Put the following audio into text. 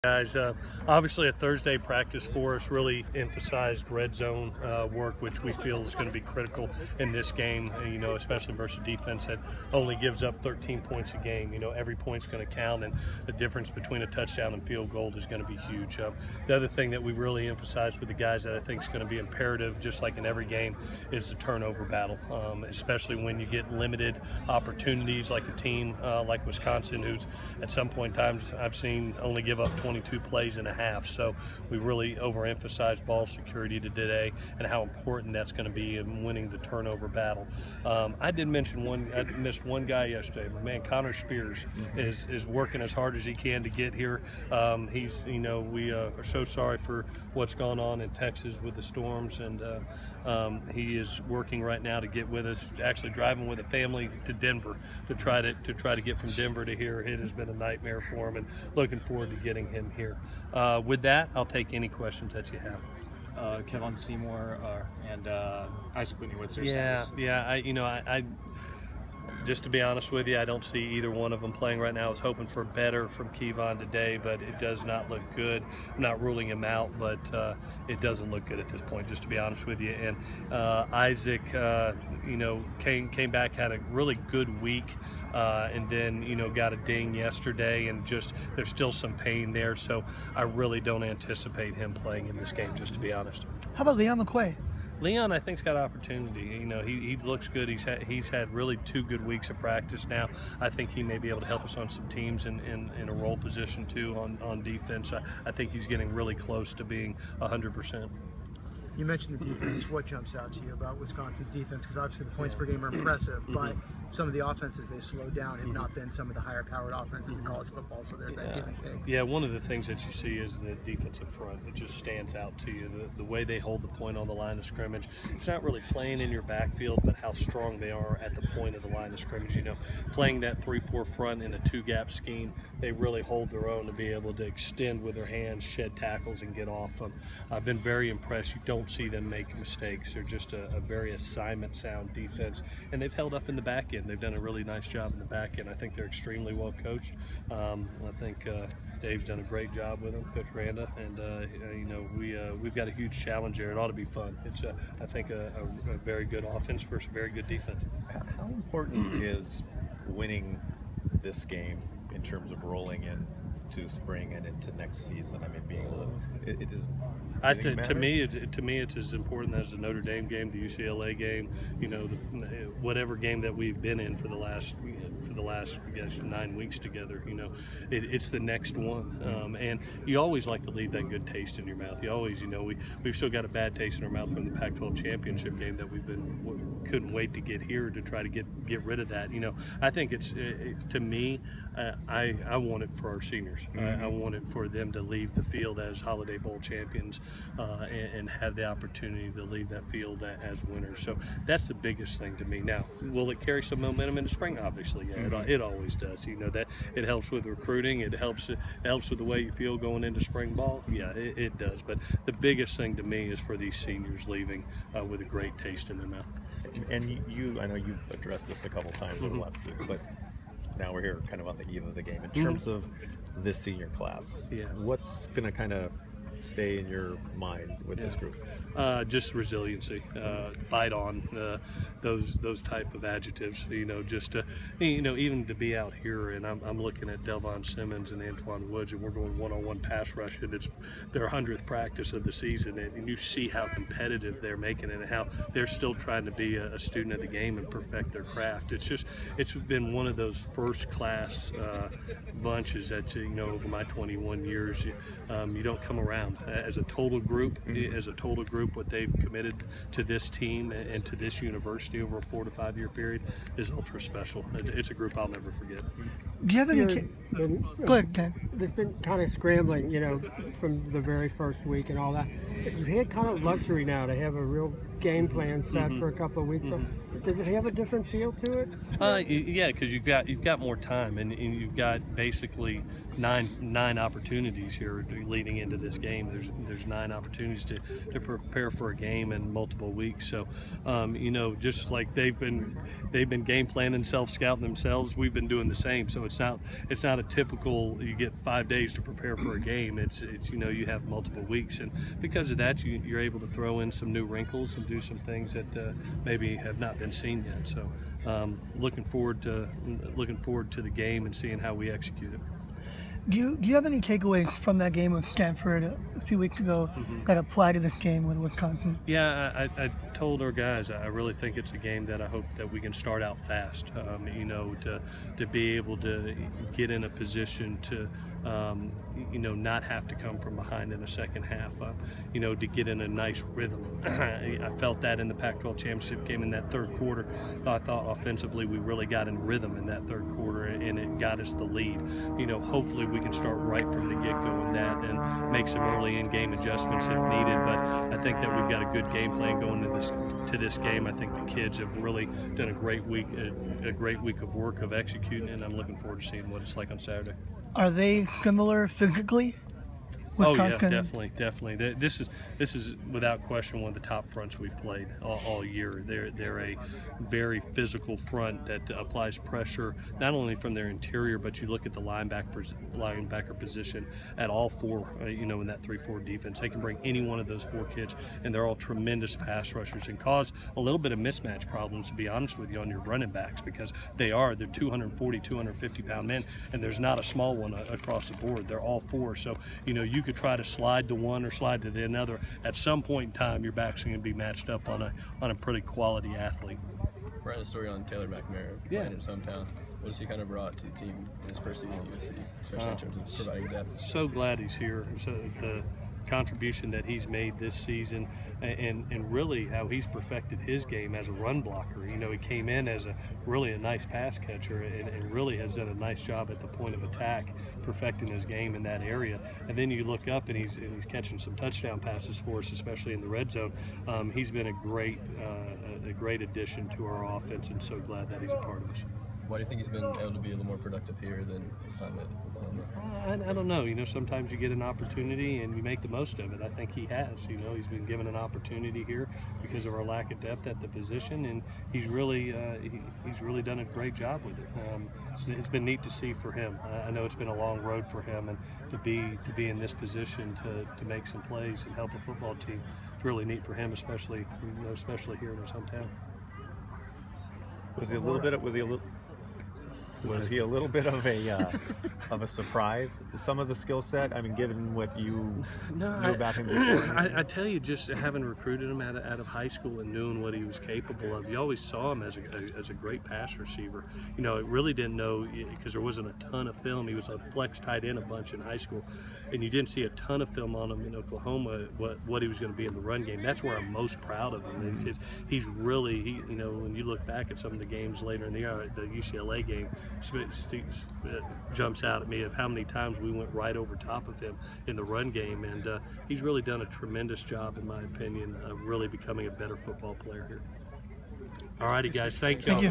Guys, obviously a Thursday practice for us really emphasized red zone work, which we feel is going to be critical in this game, especially versus a defense that only gives up 13 points a game. Every point's going to count, and the difference between a touchdown and field goal is going to be huge. The other thing that we've really emphasized with the guys that I think is going to be imperative, just like in every game, is the turnover battle, especially when you get limited opportunities like a team like Wisconsin, who's at some point in times I've seen only give up 22 plays and a half. So we really overemphasized ball security today and how important that's going to be in winning the turnover battle. I did mention I missed one guy yesterday. My man Connor Spears is working as hard as he can to get here. We are so sorry for what's gone on in Texas with the storms, and he is working right now to get with us. Actually driving with a family to Denver to try to get from Denver to here. It has been a nightmare for him, and looking forward to getting him here. With that, I'll take any questions that you have. Kevin Seymour and Isaac Whitney, what's their Yeah, status? yeah. I just to be honest with you, I don't see either one of them playing right now. I was hoping for better from Kevon today, but it does not look good. I'm not ruling him out, but it doesn't look good at this point, just to be honest with you. And Isaac, came back, had a really good week, and then got a ding yesterday, and just there's still some pain there. So I really don't anticipate him playing in this game, just to be honest. How about Leon McQuay? Leon, I think's got opportunity. He looks good. He's had really 2 good weeks of practice now. I think he may be able to help us on some teams in a role position too on defense. I think he's getting really close to being 100%. You mentioned the defense. What jumps out to you about Wisconsin's defense? Because obviously the points per game are impressive, but some of the offenses they slowed down have not been some of the higher-powered offenses in college football, so there's that give and take. Yeah, one of the things that you see is the defensive front. It just stands out to you. The way they hold the point on the line of scrimmage. It's not really playing in your backfield, but how strong they are at the point of the line of scrimmage. Playing that 3-4 front in a 2-gap scheme, they really hold their own to be able to extend with their hands, shed tackles, and get off them. I've been very impressed. You don't see them make mistakes. They're just a very assignment sound defense, and they've held up in the back end. They've done a really nice job in the back end. I think they're extremely well coached. I think Dave's done a great job with them, Coach Randa, and we've got a huge challenge there. It ought to be fun. It's I think a very good offense versus a very good defense. How important is winning this game in terms of rolling into spring and into next season? I mean, being able to, it is. To me, it's as important as the Notre Dame game, the UCLA game. Whatever game that we've been in for the last I guess 9 weeks together. It's the next one, and you always like to leave that good taste in your mouth. You always, we've still got a bad taste in our mouth from the Pac-12 championship game that couldn't wait to get here to try to get rid of that. I think to me, I want it for our seniors. I want it for them to leave the field as Holiday Bowl champions. And have the opportunity to leave that field as winners. So that's the biggest thing to me. Now, will it carry some momentum into spring? Obviously, yeah, it always does. That it helps with recruiting. It helps with the way you feel going into spring ball. Yeah, it does. But the biggest thing to me is for these seniors leaving with a great taste in their mouth. And I know you've addressed this a couple times over the last week, but now we're here kind of on the eve of the game. In terms of this senior class, what's going to kind of stay in your mind with this group? Just resiliency, fight on, those type of adjectives. Just even to be out here, and I'm looking at Delvon Simmons and Antoine Woods, and we're going one-on-one pass rush, and it's their 100th practice of the season, and you see how competitive they're making it, and how they're still trying to be a student of the game and perfect their craft. It's been one of those first-class bunches that over my 21 years you don't come around. As a total group, what they've committed to this team and to this university over a 4 to 5 year period is ultra special. It's a group I'll never forget. Do you have any? Go ahead, Dan. There's been kind of scrambling, from the very first week and all that. You've had kind of luxury now to have a real game plan set for a couple of weeks. So does it have a different feel to it? Yeah, because you've got more time, and you've got basically nine opportunities here leading into this game. There's 9 opportunities to prepare for a game in multiple weeks. So, just like they've been game planning, self-scouting themselves, we've been doing the same. So it's not a typical you get 5 days to prepare for a game. It's you have multiple weeks, and because of that, you're able to throw in some new wrinkles and do some things that maybe have not been seen yet. So looking forward to the game and seeing how we execute it. Do you have any takeaways from that game with Stanford a few weeks ago that apply to this game with Wisconsin? Yeah, I told our guys I really think it's a game that I hope that we can start out fast. To be able to get in a position to not have to come from behind in the second half. To get in a nice rhythm. I felt that in the Pac-12 championship game in that third quarter. I thought offensively we really got in rhythm in that third quarter, and it got us the lead. Hopefully we can start right from the get-go in that and make some early in-game adjustments if needed. But I think that we've got a good game plan going to this game. I think the kids have really done a great week of work of executing, and I'm looking forward to seeing what it's like on Saturday. Are they similar physically? Wisconsin? Oh yeah, definitely. This is without question one of the top fronts we've played all year. They're a very physical front that applies pressure not only from their interior, but you look at the linebacker position at all 4. In that 3-4 defense, they can bring any one of those 4 kids, and they're all tremendous pass rushers and cause a little bit of mismatch problems, to be honest with you, on your running backs, because they're 240, 250 pound men, and there's not a small one across the board. They're all 4, so you could try to slide to one or slide to the another. At some point in time, your back's going to be matched up on a pretty quality athlete. Writing a story on Taylor McNamara playing in his hometown. What has he kind of brought to the team in his first season at USC, especially in terms of providing depth? So glad he's here. So the contribution that he's made this season, and really how he's perfected his game as a run blocker. He came in as a nice pass catcher, and really has done a nice job at the point of attack, perfecting his game in that area. And then you look up and he's catching some touchdown passes for us, especially in the red zone. He's been a great addition to our offense, and so glad that he's a part of us. Why do you think he's been able to be a little more productive here than his time at Oklahoma? I don't know. Sometimes you get an opportunity and you make the most of it. I think he has. He's been given an opportunity here because of our lack of depth at the position, and he's really done a great job with it. It's been neat to see for him. I know it's been a long road for him, and to be in this position to make some plays and help a football team, it's really neat for him, especially here in his hometown. Was he a little bit of a surprise? Some of the skill set. I mean, given what you knew about him before. I tell you, just having recruited him out of high school and knowing what he was capable of, you always saw him as a great pass receiver. It really didn't know, because there wasn't a ton of film. He was a flex tight end a bunch in high school, and you didn't see a ton of film on him in Oklahoma. What he was going to be in the run game. That's where I'm most proud of him. Because he's really when you look back at some of the games later in the year, the UCLA game jumps out at me of how many times we went right over top of him in the run game, and he's really done a tremendous job, in my opinion, of really becoming a better football player here. All righty, guys, thank you.